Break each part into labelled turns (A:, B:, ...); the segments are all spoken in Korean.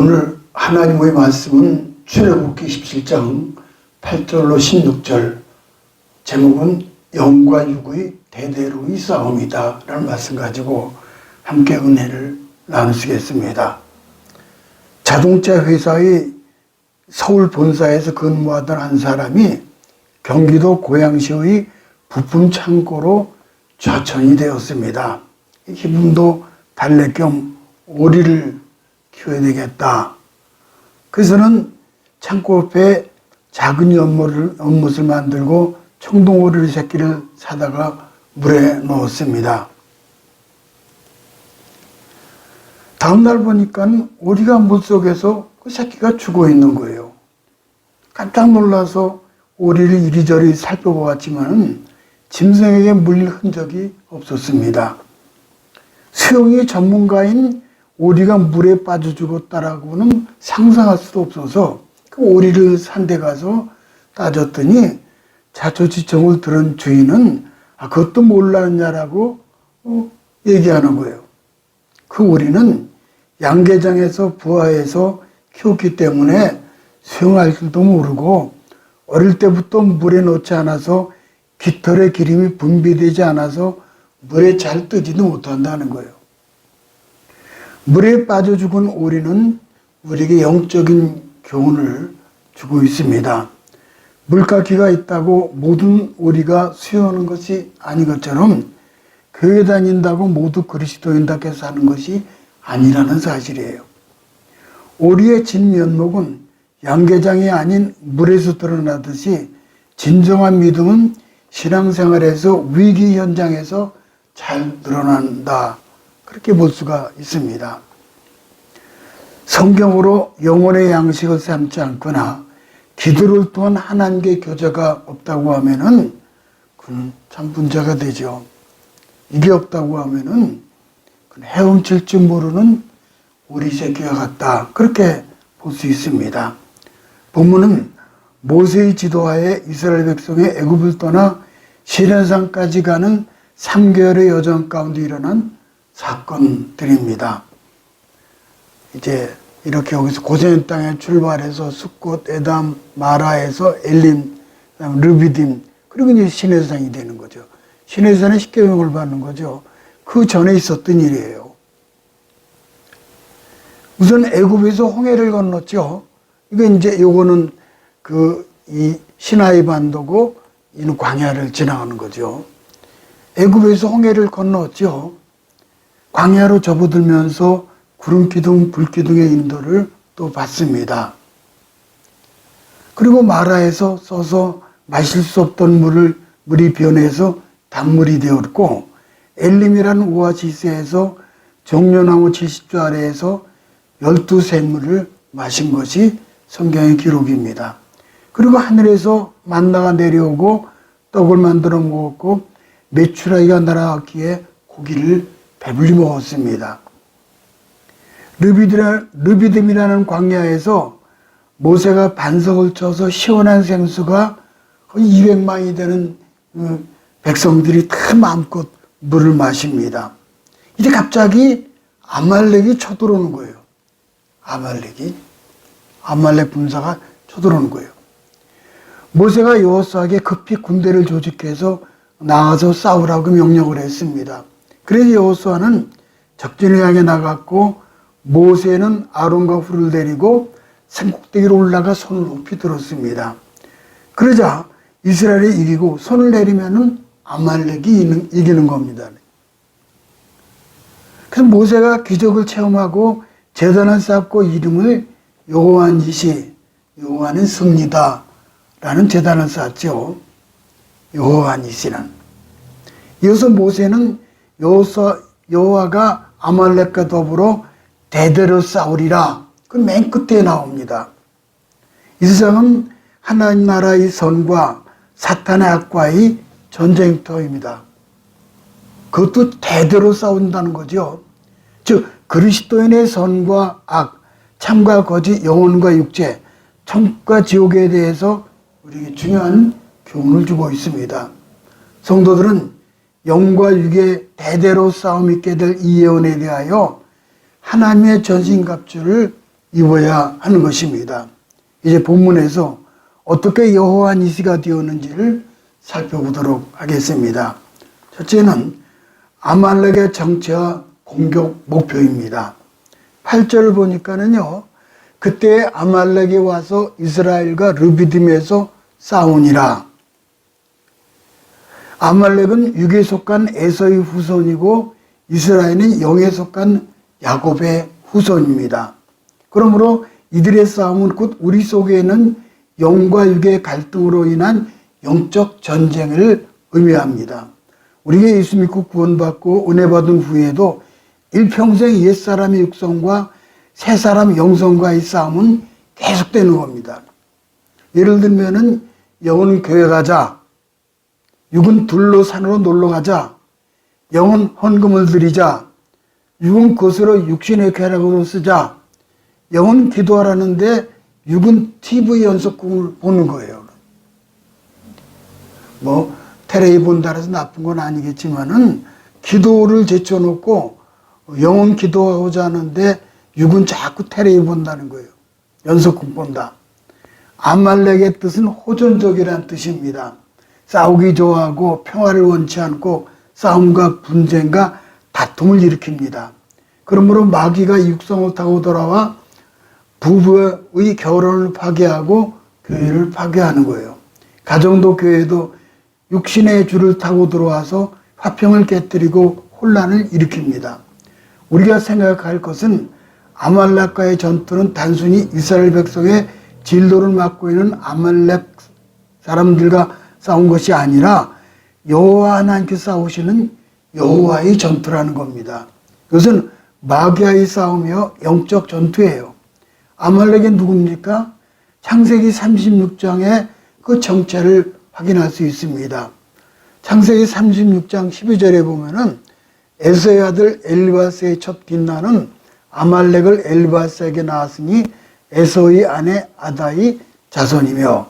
A: 오늘 하나님의 말씀은 출애굽기 17장 8절로 16절, 제목은 영과 육의 대대로의 싸움이다 라는 말씀 가지고 함께 은혜를 나누시겠습니다. 자동차 회사의 서울 본사에서 근무하던 한 사람이 경기도 고양시의 부품 창고로 좌천이 되었습니다. 기분도 달랠 겸 오리를 키워야 되겠다. 그래서는 창고 옆에 작은 연못을 만들고 청동오리 새끼를 사다가 물에 넣었습니다. 다음날 보니까 오리가 물속에서 그 새끼가 죽어 있는 거예요. 깜짝 놀라서 오리를 이리저리 살펴보았지만 짐승에게 물릴 흔적이 없었습니다. 수영이 전문가인 오리가 물에 빠져 죽었다라고는 상상할 수도 없어서 그 오리를 산 데 가서 따졌더니 자초지종을 들은 주인은 그것도 몰랐냐라고 얘기하는 거예요. 그 오리는 양계장에서 부화해서 키웠기 때문에 수영할 줄도 모르고 어릴 때부터 물에 넣지 않아서 깃털의 기름이 분비되지 않아서 물에 잘 뜨지도 못한다는 거예요. 물에 빠져 죽은 오리는 우리에게 영적인 교훈을 주고 있습니다. 물가기가 있다고 모든 오리가 수영하는 것이 아닌 것처럼 교회 다닌다고 모두 그리스도인답게 사는 것이 아니라는 사실이에요. 오리의 진면목은 양계장이 아닌 물에서 드러나듯이 진정한 믿음은 신앙생활에서 위기 현장에서 잘 드러난다. 그렇게 볼 수가 있습니다. 성경으로 영혼의 양식을 삼지 않거나 기도를 통한 하나님께 교제가 없다고 하면은 그는 참 문제가 되죠. 이게 없다고 하면은 헤엄칠 줄 모르는 오리 새끼와 같다. 그렇게 볼 수 있습니다. 본문은 모세의 지도하에 이스라엘 백성이 애굽을 떠나 시내산까지 가는 3개월의 여정 가운데 일어난 사건들입니다. 이제 이렇게 여기서 고센 땅에 출발해서 숫곳, 에담, 마라에서 엘림, 르비딤, 그리고 이제 시내산이 되는 거죠. 시내산에 십계명을 받는 거죠. 그 전에 있었던 일이에요. 우선 애굽에서 홍해를 건넜죠. 이거 이제 요거는 이 시나이 반도고 이는 광야를 지나가는 거죠. 애굽에서 홍해를 건넜죠. 광야로 접어들면서 구름 기둥, 불 기둥의 인도를 또 받습니다. 그리고 마라에서 써서 마실 수 없던 물이 변해서 단물이 되었고, 엘림이라는 오아시스에서 종려나무 70조 아래에서 12샘물을 마신 것이 성경의 기록입니다. 그리고 하늘에서 만나가 내려오고 떡을 만들어 먹었고 메추라기가 날아왔기에 고기를 배불리 먹었습니다. 르비딤이라는 광야에서 모세가 반석을 쳐서 시원한 생수가 거의 200만이 되는 백성들이 다 마음껏 물을 마십니다. 이제 갑자기 아말렉이 쳐들어오는 거예요. 아말렉 군사가 쳐들어오는 거예요. 모세가 여호수아에게 급히 군대를 조직해서 나가서 싸우라고 명령을 했습니다. 그래서 여호수아는 적진을 향해 나갔고 모세는 아론과 훌을 데리고 산꼭대기로 올라가 손을 높이 들었습니다. 그러자 이스라엘이 이기고 손을 내리면은 아말렉이 이기는 겁니다. 그래서 모세가 기적을 체험하고 제단을 쌓고 이름을 여호와 니시, 여호와는 승리다 라는 제단을 쌓았죠. 여호와 니시는. 이어서 모세는 여호와가 아말렉과 더불어 대대로 싸우리라. 그 맨 끝에 나옵니다. 이 세상은 하나님 나라의 선과 사탄의 악과의 전쟁터입니다. 그것도 대대로 싸운다는 거죠. 즉 그리스도인의 선과 악, 참과 거짓, 영혼과 육체, 천국과 지옥에 대해서 우리에게 중요한 교훈을 주고 있습니다. 성도들은 영과 육의 대대로 싸움 있게 될 이 예언에 대하여 하나님의 전신갑주를 입어야 하는 것입니다. 이제 본문에서 어떻게 여호와 니시가 되었는지를 살펴보도록 하겠습니다. 첫째는 아말렉의 정체와 공격 목표입니다. 8절을 보니까는요, 그때 아말렉이 와서 이스라엘과 르비딤에서 싸우니라. 아말렉은 육에 속한 에서의 후손이고 이스라엘은 영에 속한 야곱의 후손입니다. 그러므로 이들의 싸움은 곧 우리 속에 있는 영과 육의 갈등으로 인한 영적 전쟁을 의미합니다. 우리가 예수 믿고 구원받고 은혜 받은 후에도 일평생 옛사람의 육성과 새사람 영성과의 싸움은 계속되는 겁니다. 예를 들면은 영은 교회 가자, 육은 둘로 산으로 놀러 가자, 영은 헌금을 드리자, 육은 것으로 육신의 쾌락으로 쓰자, 영은 기도하라는데 육은 TV 연속극을 보는 거예요. 뭐 테레비 본다 해서 나쁜 건 아니겠지만은 기도를 제쳐놓고 영은 기도하고자 하는데 육은 자꾸 테레비 본다는 거예요. 연속극 본다. 아말렉의 뜻은 호전적이라는 뜻입니다. 싸우기 좋아하고 평화를 원치 않고 싸움과 분쟁과 다툼을 일으킵니다. 그러므로 마귀가 육성을 타고 돌아와 부부의 결혼을 파괴하고 교회를 파괴하는 거예요. 가정도 교회도 육신의 줄을 타고 들어와서 화평을 깨뜨리고 혼란을 일으킵니다. 우리가 생각할 것은 아말렉과의 전투는 단순히 이스라엘 백성의 진도를 맡고 있는 아말렉 사람들과 싸운 것이 아니라 여호와 하나님께 싸우시는 여호와의 전투라는 겁니다. 이것은 마귀와의 싸움이요 영적 전투예요. 아말렉이 누굽니까? 창세기 36장에 그 정체를 확인할 수 있습니다. 창세기 36장 12절에 보면은 에서의 아들 엘바스의 첫 빛나는 아말렉을 엘바스에게 낳았으니 에서의 아내 아다의 자손이며,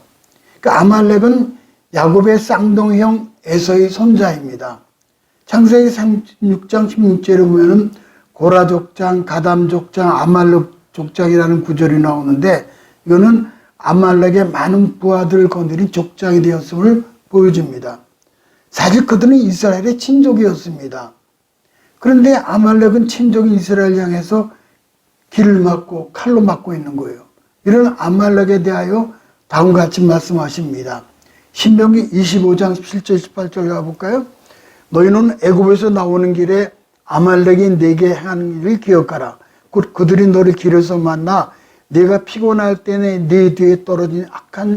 A: 그러니까 아말렉은 야곱의 쌍둥이형 에서의 손자입니다. 창세기 36장 16절에 보면은 고라 족장, 가담 족장, 아말렉 족장이라는 구절이 나오는데 이거는 아말렉의 많은 부하들을 거느린 족장이 되었음을 보여줍니다. 사실 그들은 이스라엘의 친족이었습니다. 그런데 아말렉은 친족인 이스라엘 향해서 길을 막고 칼로 막고 있는 거예요. 이런 아말렉에 대하여 다음과 같이 말씀하십니다. 신명기 25장 17절 18절 가볼까요? 너희는 애굽에서 나오는 길에 아말렉이 네게 행한 일을 기억하라. 곧 그들이 너를 길에서 만나 네가 피곤할 때는 네 뒤에 떨어진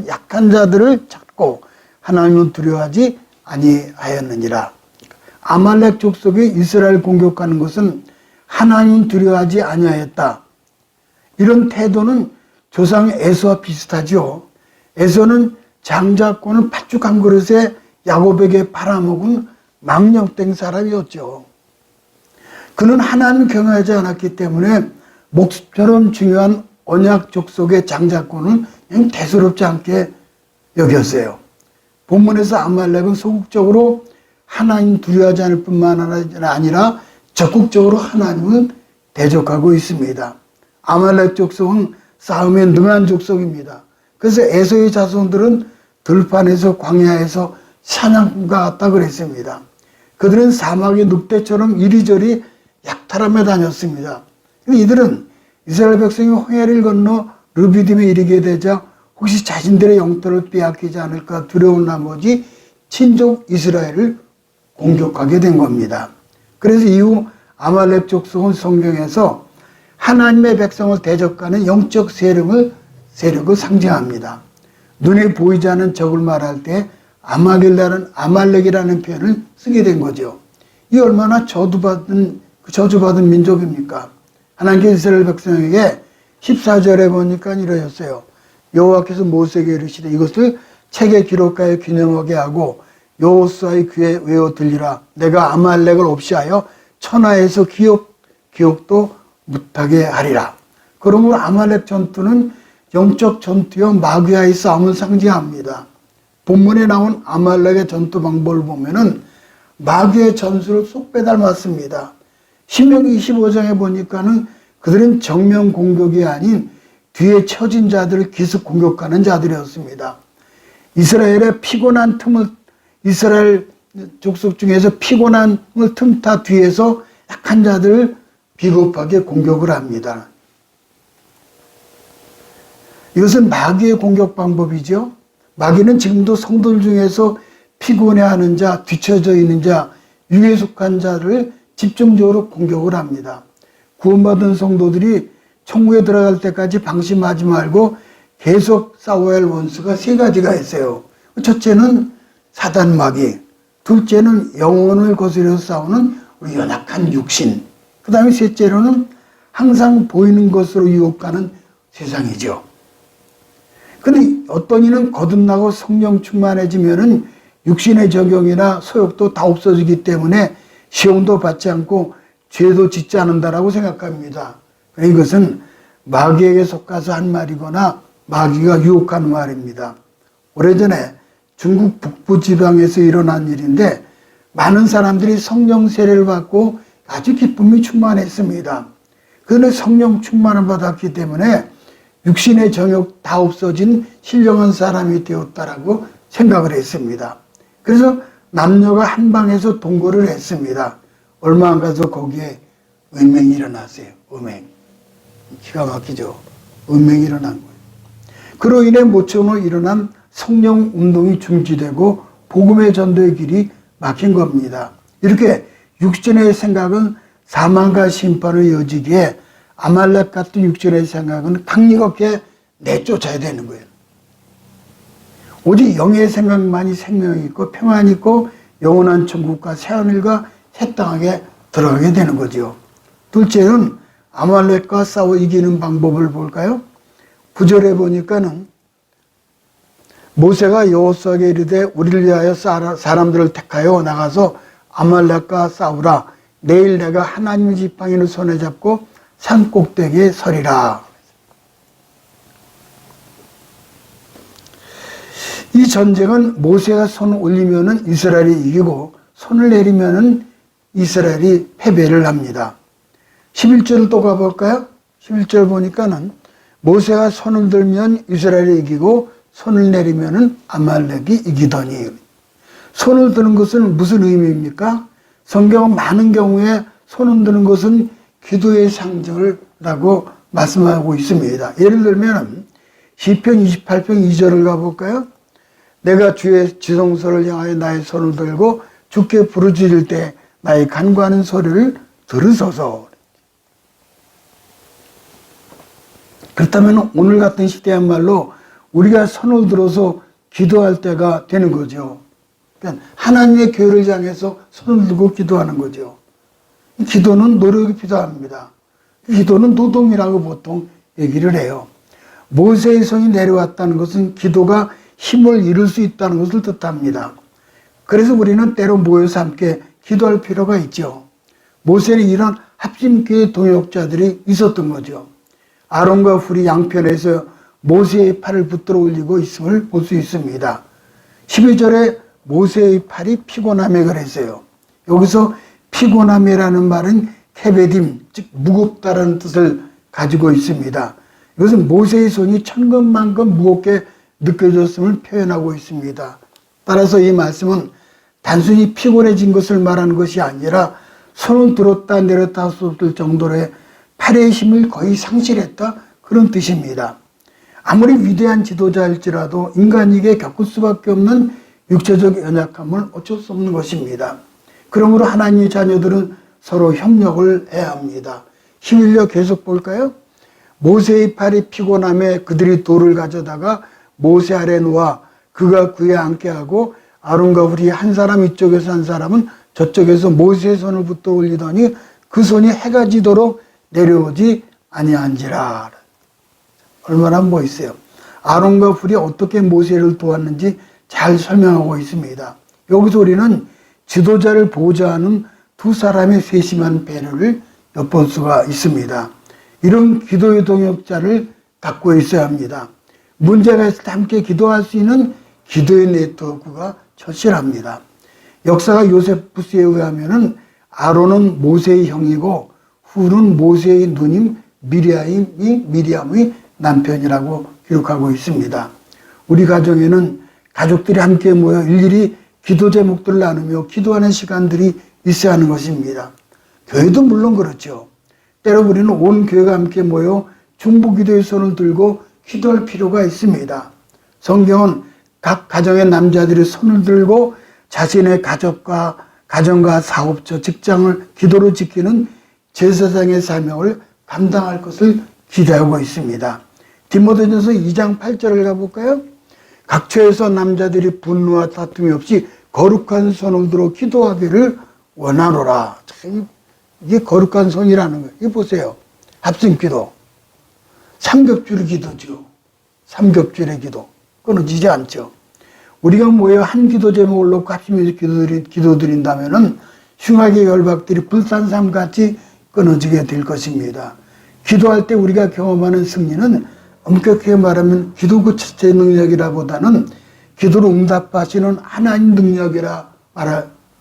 A: 약한 자들을 찾고 하나님은 두려워하지 아니하였느니라. 아말렉 족속이 이스라엘 공격하는 것은 하나님은 두려워하지 아니하였다. 이런 태도는 조상 에서와 비슷하죠. 에서는 장자권을 팥죽 한 그릇에 야곱에게 팔아먹은 망령된 사람이었죠. 그는 하나님 경외하지 않았기 때문에 목숨처럼 중요한 언약 족속의 장자권을 그냥 대수롭지 않게 여겼어요. 본문에서 아말렉은 소극적으로 하나님 두려워하지 않을 뿐만 아니라 적극적으로 하나님을 대적하고 있습니다. 아말렉 족속은 싸움에 능한 족속입니다. 그래서 에서의 자손들은 들판에서 광야에서 사냥과 같다 그랬습니다. 그들은 사막의 늑대처럼 이리저리 약탈하며 다녔습니다. 이들은 이스라엘 백성이 홍해를 건너 르비딤에 이르게 되자 혹시 자신들의 영토를 빼앗기지 않을까 두려운 나머지 친족 이스라엘을 공격하게 된 겁니다. 그래서 이후 아말렉 족속은 성경에서 하나님의 백성을 대적하는 영적 세력을 상징합니다. 눈에 보이지 않는 적을 말할 때 아말렉이라는 표현을 쓰게 된 거죠. 이 얼마나 저주받은 민족입니까? 하나님께서 이스라엘 백성에게 14절에 보니까 이러셨어요. 여호와께서 모세에게 이르시되 이것을 책에 기록하여 기념하게 하고 여호수아의 귀에 외워 들리라. 내가 아말렉을 없이하여 천하에서 기억도 못하게 하리라. 그러므로 아말렉 전투는 영적 전투여 마귀와의 싸움을 상징합니다. 본문에 나온 아말렉의 전투 방법을 보면은 마귀의 전술을 쏙 빼닮았습니다. 신명기 25장에 보니까는 그들은 정면 공격이 아닌 뒤에 처진 자들을 기습 공격하는 자들이었습니다. 이스라엘의 피곤한 틈을, 이스라엘 족속 중에서 피곤함을 틈타 뒤에서 약한 자들을 비겁하게 공격을 합니다. 이것은 마귀의 공격 방법이죠. 마귀는 지금도 성도들 중에서 피곤해하는 자, 뒤처져 있는 자, 유에 속한 자를 집중적으로 공격을 합니다. 구원받은 성도들이 천국에 들어갈 때까지 방심하지 말고 계속 싸워야 할 원수가 세 가지가 있어요. 첫째는 사단 마귀, 둘째는 영혼을 거스려서 싸우는 우리 연약한 육신, 그 다음에 셋째로는 항상 보이는 것으로 유혹하는 세상이죠. 근데 어떤 이는 거듭나고 성령 충만해지면은 육신의 적용이나 소욕도 다 없어지기 때문에 시험도 받지 않고 죄도 짓지 않는다라고 생각합니다. 이것은 마귀에게 속아서 한 말이거나 마귀가 유혹하는 말입니다. 오래전에 중국 북부 지방에서 일어난 일인데 많은 사람들이 성령 세례를 받고 아주 기쁨이 충만했습니다. 그런데 성령 충만을 받았기 때문에 육신의 정욕 다 없어진 신령한 사람이 되었다라고 생각을 했습니다. 그래서 남녀가 한 방에서 동거를 했습니다. 얼마 안 가서 거기에 음행이 일어났어요. 음행. 기가 막히죠. 음행이 일어난 거예요. 그로 인해 모처럼 일어난 성령 운동이 중지되고 복음의 전도의 길이 막힌 겁니다. 이렇게 육신의 생각은 사망과 심판을 이어지기에 아말렉 같은 육신의 생각은 강력하게 내쫓아야 되는 거예요. 오직 영의 생각만이 생명이 있고 평안이 있고 영원한 천국과 새하늘과 새 땅에 들어가게 되는 거죠. 둘째는 아말렉과 싸워 이기는 방법을 볼까요? 9절에 보니까는 모세가 여호수아에게 이르되 우리를 위하여 사람들을 택하여 나가서 아말렉과 싸우라. 내일 내가 하나님의 지팡이를 손에 잡고 산 꼭대기에 서리라. 이 전쟁은 모세가 손을 올리면은 이스라엘이 이기고 손을 내리면은 이스라엘이 패배를 합니다. 11절을 또 가볼까요? 11절 보니까는 모세가 손을 들면 이스라엘이 이기고 손을 내리면은 아말렉이 이기더니. 손을 드는 것은 무슨 의미입니까? 성경은 많은 경우에 손을 드는 것은 기도의 상징이라고 말씀하고 있습니다. 예를 들면 시편 28편 2절을 가볼까요? 내가 주의 지성소를 향하여 나의 손을 들고 주께 부르짖을 때 나의 간구하는 소리를 들으소서. 그렇다면 오늘 같은 시대야말로 우리가 손을 들어서 기도할 때가 되는 거죠. 그러니까 하나님의 교회를 향해서 손을 들고 기도하는 거죠. 기도는 노력이 필요합니다. 기도는 노동이라고 보통 얘기를 해요. 모세의 손이 내려왔다는 것은 기도가 힘을 잃을 수 있다는 것을 뜻합니다. 그래서 우리는 때로 모여서 함께 기도할 필요가 있죠. 모세는 이런 합심교의 동역자들이 있었던 거죠. 아론과 훌이 양편에서 모세의 팔을 붙들어 올리고 있음을 볼 수 있습니다. 12절에 모세의 팔이 피곤함에 그랬어요. 여기서 피곤함이라는 말은 케베딤, 즉 무겁다라는 뜻을 가지고 있습니다. 이것은 모세의 손이 천근만근 무겁게 느껴졌음을 표현하고 있습니다. 따라서 이 말씀은 단순히 피곤해진 것을 말하는 것이 아니라 손을 들었다 내렸다 할 수 없을 정도로 팔의 힘을 거의 상실했다, 그런 뜻입니다. 아무리 위대한 지도자일지라도 인간에게 겪을 수밖에 없는 육체적 연약함은 어쩔 수 없는 것입니다. 그러므로 하나님의 자녀들은 서로 협력을 해야 합니다. 11절 계속 볼까요? 모세의 팔이 피곤함에 그들이 돌을 가져다가 모세 아래 놓아 그가 그에 앉게 하고 아론과 훌이 한 사람 이쪽에서 한 사람은 저쪽에서 모세의 손을 붙들어 올리더니 그 손이 해가 지도록 내려오지 아니한지라. 얼마나 멋있어요. 아론과 훌이 어떻게 모세를 도왔는지 잘 설명하고 있습니다. 여기서 우리는 지도자를 보좌하는 두 사람의 세심한 배려를 엿볼 수가 있습니다. 이런 기도의 동역자를 갖고 있어야 합니다. 문제가 있을 때 함께 기도할 수 있는 기도의 네트워크가 절실합니다. 역사가 요세푸스에 의하면은 아론은 모세의 형이고 훌은 모세의 누님 미리암의 남편이라고 기록하고 있습니다. 우리 가정에는 가족들이 함께 모여 일일이 기도 제목들을 나누며 기도하는 시간들이 있어야 하는 것입니다. 교회도 물론 그렇죠. 때로 우리는 온 교회가 함께 모여 중보기도의 손을 들고 기도할 필요가 있습니다. 성경은 각 가정의 남자들이 손을 들고 자신의 가정과 사업처, 직장을 기도로 지키는 제사장의 사명을 감당할 것을 기대하고 있습니다. 디모데전서 2장 8절을 가볼까요? 각처에서 남자들이 분노와 다툼이 없이 거룩한 손을 들어 기도하기를 원하노라. 참, 이게 거룩한 손이라는 거예요. 이거 보세요. 합심기도. 삼겹줄의 기도죠. 삼겹줄의 기도. 끊어지지 않죠. 우리가 모여 한 기도 제목을 놓고 합심해서 기도드린다면은 흉악의 열박들이 불산삼같이 끊어지게 될 것입니다. 기도할 때 우리가 경험하는 승리는 엄격하게 말하면 기도 그 자체의 능력이라보다는 기도로 응답하시는 하나님 능력이라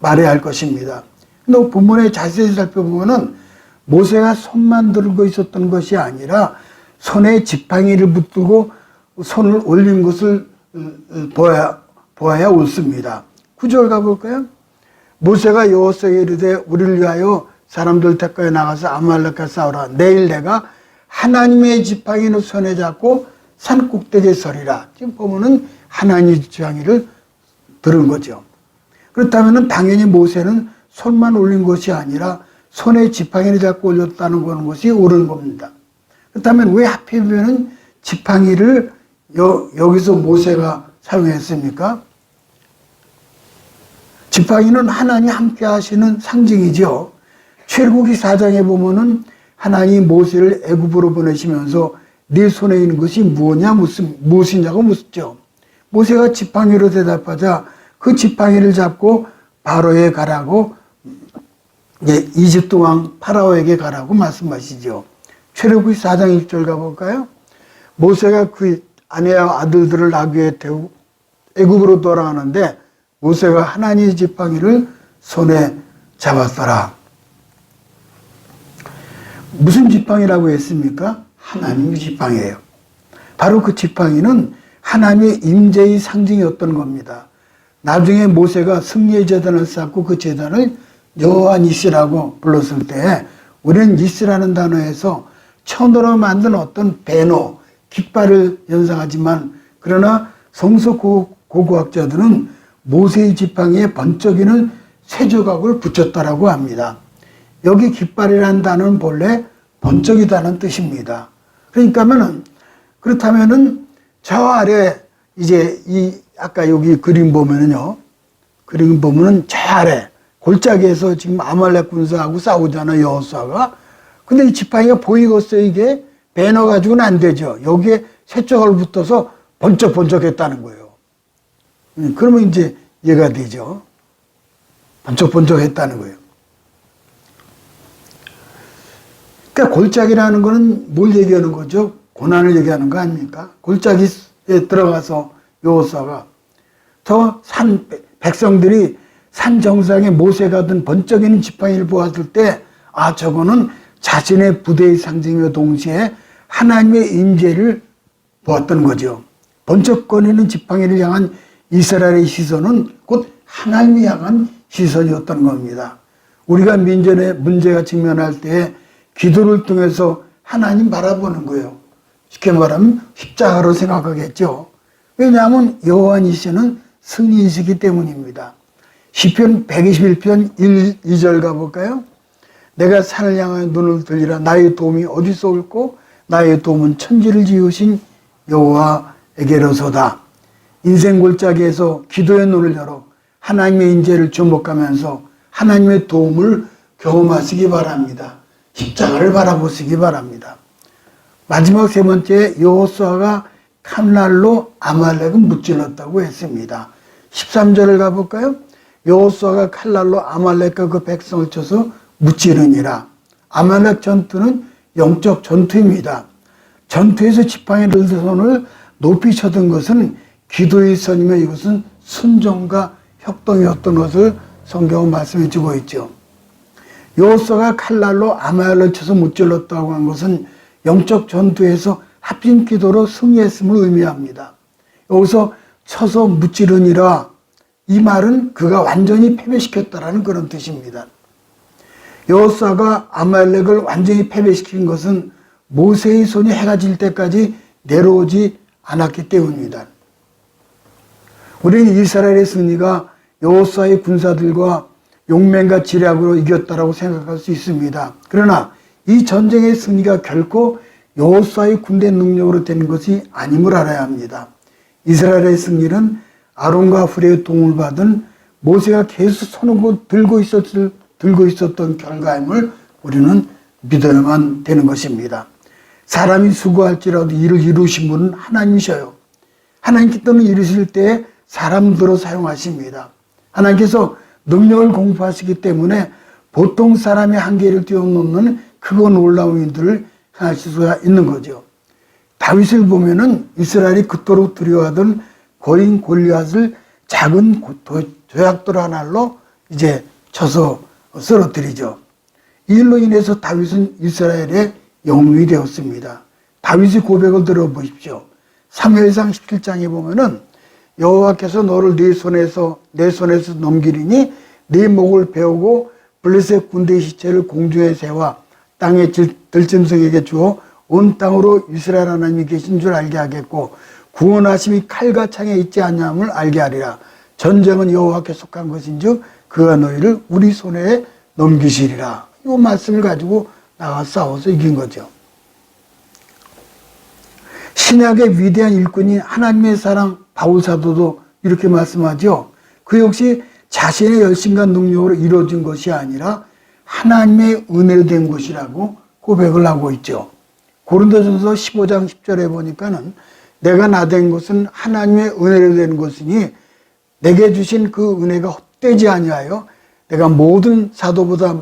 A: 말해야 할 것입니다. 근데 본문에 자세히 살펴보면은 모세가 손만 들고 있었던 것이 아니라 손에 지팡이를 붙들고 손을 올린 것을 보아야 옳습니다. 9절 가볼까요? 모세가 여호수아에게 이르되 우리를 위하여 사람들 택하여 나가서 아말렉과 싸우라. 내일 내가 하나님의 지팡이를 손에 잡고 산 꼭대기에 서리라. 지금 보면은 하나님의 지팡이를 들은 거죠. 그렇다면 당연히 모세는 손만 올린 것이 아니라 손에 지팡이를 잡고 올렸다는 것이 옳은 겁니다. 그렇다면 왜 하필이면 지팡이를 여기서 모세가 사용했습니까? 지팡이는 하나님 함께 하시는 상징이죠. 출애굽기 4장에 보면은 하나님 모세를 애굽으로 보내시면서 네 손에 있는 것이 무엇이냐고 묻죠. 모세가 지팡이로 대답하자 그 지팡이를 잡고 바로에 가라고, 이집트 왕 파라오에게 가라고 말씀하시죠. 출애굽기 4장 1절 가볼까요? 모세가 그 아내와 아들들을 나귀에 태우고 애굽으로 돌아가는데 모세가 하나님의 지팡이를 손에 잡았더라. 무슨 지팡이라고 했습니까? 하나님의 지팡이에요. 바로 그 지팡이는 하나님의 임재의 상징이었던 겁니다. 나중에 모세가 승리의 제단을 쌓고 그 제단을 여호와 니시라고 불렀을 때 우리는 니시라는 단어에서 천으로 만든 어떤 배너, 깃발을 연상하지만 그러나 성서 고고학자들은 모세의 지팡이에 번쩍이는 새 조각을 붙였다라고 합니다. 여기 깃발이라는 단어는 본래 번쩍이다는 뜻입니다. 그렇다면은 저 아래 이제 아까 여기 그림 보면은요. 그림 보면은 저 아래 골짜기에서 지금 아말렉 군사하고 싸우잖아요, 여호수아가. 근데 이 지팡이가 보이겠어요, 이게? 배너 가지고는 안 되죠. 여기에 새 조각을 붙어서 번쩍번쩍했다는 거예요. 그러면 이제 이해가 되죠. 번쩍번쩍했다는 거예요. 그러니까 골짜기라는 거는 뭘 얘기하는 거죠? 고난을 얘기하는 거 아닙니까? 골짜기에 들어가서 여호수아가 백성들이 산 정상에 모세가 든 번쩍이는 지팡이를 보았을 때, 아, 저거는 자신의 부대의 상징이며 동시에 하나님의 임재를 보았던 거죠. 번쩍거리는 지팡이를 향한 이스라엘의 시선은 곧 하나님을 향한 시선이었던 겁니다. 우리가 민전에 문제가 직면할 때 기도를 통해서 하나님 바라보는 거예요. 쉽게 말하면 십자가로 생각하겠죠. 왜냐하면 여호와 니시는 승리이시기 때문입니다. 시편 121편 1, 2절 가볼까요? 내가 산을 향하여 눈을 들리라. 나의 도움이 어디서 올고 나의 도움은 천지를 지으신 여호와에게로소다. 인생 골짜기에서 기도의 눈을 열어 하나님의 인재를 주목하면서 하나님의 도움을 경험하시기 바랍니다. 십자가를 바라보시기 바랍니다. 마지막 세 번째, 여호수아가 칼날로 아말렉을 무찔렀다고 했습니다. 13절을 가볼까요? 여호수아가 칼날로 아말렉과 그 백성을 쳐서 무찌르니라. 아말렉 전투는 영적 전투입니다. 전투에서 지팡이를 든 손을 높이 쳐든 것은 기도의 선이며 이것은 순종과 협동이었던 것을 성경은 말씀해 주고 있죠. 여호수아가 칼날로 아말렉을 쳐서 무찔렀다고 한 것은 영적 전투에서 합심 기도로 승리했음을 의미합니다. 여기서 쳐서 무찌르니라, 이 말은 그가 완전히 패배시켰다라는 그런 뜻입니다. 여호수아가 아말렉을 완전히 패배시킨 것은 모세의 손이 해가 질 때까지 내려오지 않았기 때문입니다. 우리는 이스라엘의 승리가 여호수아의 군사들과 용맹과 지략으로 이겼다라고 생각할 수 있습니다. 그러나 이 전쟁의 승리가 결코 여호수아의 군대 능력으로 된 것이 아님을 알아야 합니다. 이스라엘의 승리는 아론과 훌의 도움을 받은 모세가 계속 손을 들고 있었던 결과임을 우리는 믿어야만 되는 것입니다. 사람이 수고할지라도 일을 이루신 분은 하나님이셔요. 하나님께서는 이루실 때 사람들로 사용하십니다. 하나님께서 능력을 공포하시기 때문에 보통 사람의 한계를 뛰어넘는 크고 놀라운 일들을 행하실 수가 있는 거죠. 다윗을 보면은 이스라엘이 그토록 두려워하던 고인 골리앗을 작은 조약돌 하나로 이제 쳐서 쓰러뜨리죠. 이 일로 인해서 다윗은 이스라엘의 영웅이 되었습니다. 다윗의 고백을 들어보십시오. 사무엘상 17장에 보면은 여호와께서 너를 내 손에서 넘기리니 네 목을 베우고 블레셋 군대의 시체를 공중에 세워 땅의 들짐승에게 주어 온 땅으로 이스라엘 하나님이 계신 줄 알게 하겠고 구원하심이 칼과 창에 있지 않냐함을 알게 하리라. 전쟁은 여호와께 속한 것인즉 그가 너희를 우리 손에 넘기시리라. 이 말씀을 가지고 나가 싸워서 이긴 거죠. 신약의 위대한 일꾼인 하나님의 사랑 바울 사도도 이렇게 말씀하죠. 그 역시 자신의 열심과 능력으로 이루어진 것이 아니라 하나님의 은혜로 된 것이라고 고백을 하고 있죠. 고린도전서 15장 10절에 보니까는 내가 나된 것은 하나님의 은혜로 된 것이니 내게 주신 그 은혜가 헛되지 아니하여 내가 모든 사도보다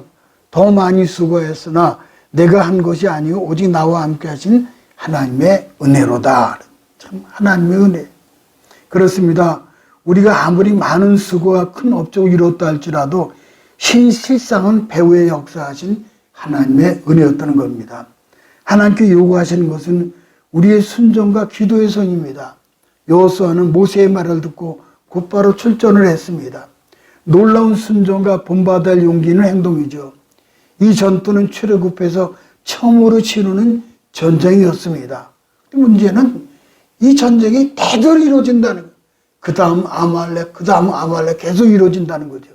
A: 더 많이 수고했으나 내가 한 것이 아니고 오직 나와 함께 하신 하나님의 은혜로다. 참 하나님의 은혜. 그렇습니다. 우리가 아무리 많은 수고와 큰 업적을 이뤘다 할지라도 실상은 배후에 역사하신 하나님의 은혜였다는 겁니다. 하나님께 요구하시는 것은 우리의 순종과 기도의 손입니다. 여호수아는 모세의 말을 듣고 곧바로 출전을 했습니다. 놀라운 순종과 본받을 용기 있는 행동이죠. 이 전투는 출애굽해서 처음으로 치르는 전쟁이었습니다. 문제는 이 전쟁이 대대로 이루어진다는 거예요. 그 다음 아말렉 계속 이루어진다는 거죠.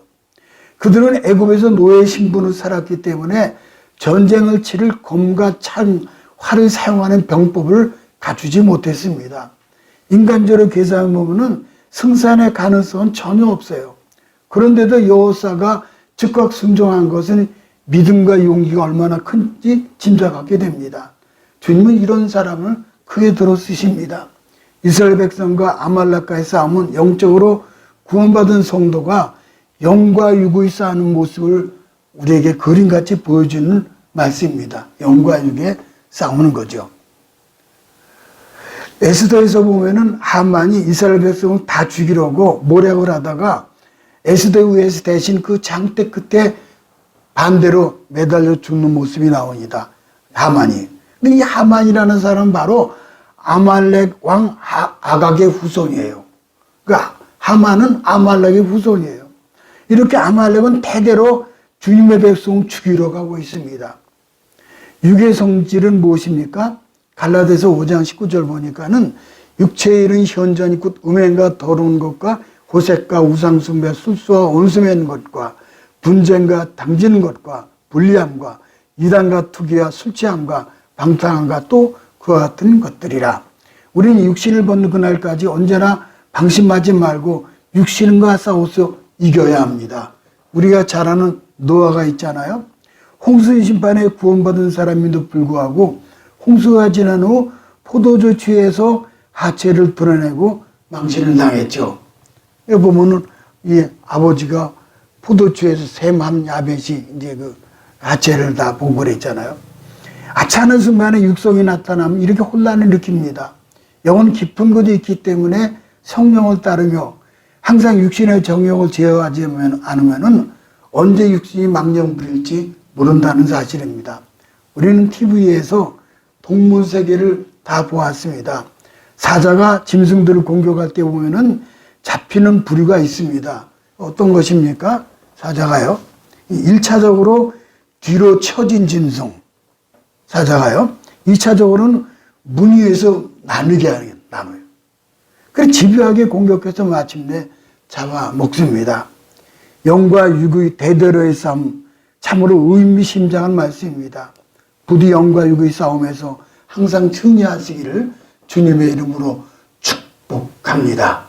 A: 그들은 애굽에서 노예 신분으로 살았기 때문에 전쟁을 치를 검과 찬, 활을 사용하는 병법을 갖추지 못했습니다. 인간적으로 계산해 보면은 승산의 가능성은 전혀 없어요. 그런데도 여호수아가 즉각 순종한 것은 믿음과 용기가 얼마나 큰지 짐작하게 됩니다. 주님은 이런 사람을 크게 들어 쓰십니다. 이스라엘 백성과 아말렉과의 싸움은 영적으로 구원받은 성도가 영과 육의 싸우는 모습을 우리에게 그림같이 보여주는 말씀입니다. 영과 육의 싸우는 거죠. 에스더에서 보면은 하만이 이스라엘 백성을 다 죽이려고 모략을 하다가 에스더에 의해서 대신 그 장대 끝에 반대로 매달려 죽는 모습이 나옵니다. 하만이. 근데 이 하만이라는 사람은 바로 아말렉 왕 아각의 후손이에요. 그러니까 하만은 아말렉의 후손이에요. 이렇게 아말렉은 대대로 주님의 백성을 죽이러 가고 있습니다. 육의 성질은 무엇입니까? 갈라디아서 5장 19절 보니까는 육체의 일은 현전이 곧 음행과 더러운 것과 호색과 우상숭배, 술수와 온수매는 것과 분쟁과 당지는 것과 불리함과 이단과 투기와 술취함과 방탕함과 또 그와 같은 것들이라. 우리는 육신을 벗는 그날까지 언제나 방심하지 말고 육신과 싸워서 이겨야 합니다. 우리가 잘 아는 노아가 있잖아요. 홍수 심판에 구원받은 사람임에도 불구하고 홍수가 지난 후 포도주 취해서 하체를 드러내고 망신을 당했죠. 여기 보면은 이 아버지가 포도주에서 샘한 야벳이 이제 그 하체를 다 보고를 했잖아요. 아차하는 순간에 육성이 나타나면 이렇게 혼란을 일으킵니다. 영은 깊은 곳에 있기 때문에 성령을 따르며 항상 육신의 정욕을 제어하지 않으면은 언제 육신이 망령 부릴지 모른다는 사실입니다. 우리는 TV에서 동물 세계를 다 보았습니다. 사자가 짐승들을 공격할 때 보면은 잡히는 부류가 있습니다. 어떤 것입니까? 사자가요. 1차적으로 뒤로 처진 짐승. 사자가요. 2차적으로는 무늬에서 나눠요. 그래서 집요하게 공격해서 마침내 잡아먹습니다. 영과 육의 대대로의 싸움, 참으로 의미심장한 말씀입니다. 부디 영과 육의 싸움에서 항상 승리하시기를 주님의 이름으로 축복합니다.